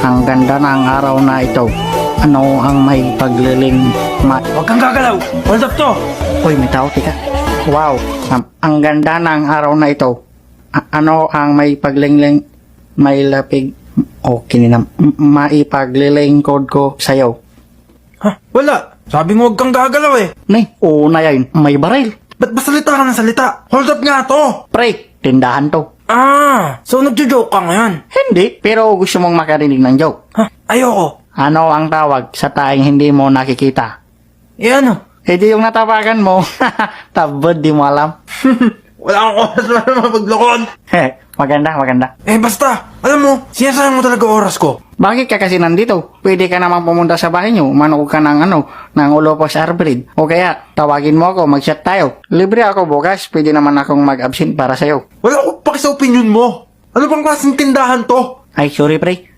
ang ganda ng araw na ito. Ano ang may pagliling Huwag kang gagalaw! Hold up to! Uy, may tao, tika. Wow, ang ganda ng araw na ito. Ano ang may paglingling, may lapig, okay na, maipaglilingkod ko sa'yo. Ha? Wala! Sabi mo huwag kang gagalaw eh! Nay, una yan, may baril. Ba't ba salita ka ng salita? Hold up nga to! Pre, tindahan to. So nagjo-joke ka ngayon? Hindi, pero gusto mong makarinig ng joke. Ha? Ayoko! Ano ang tawag sa taing hindi mo nakikita? Ano? Eh di yung natapakan mo. Tabod, di mo alam. Wala akong oras para mapaglokod! Maganda. Basta! Alam mo, sinasayang mo talaga oras ko. Bakit ka kasi nandito? Pwede ka naman pumunta sa bahay nyo, manood ka ng ng Olopos Arbrid. O kaya, tawagin mo ako, mag-chat tayo. Libre ako bukas, pwede naman akong mag-absent para sa'yo. Wala akong paki sa opinion mo! Ano bang klaseng tindahan to? Ay, sorry pre.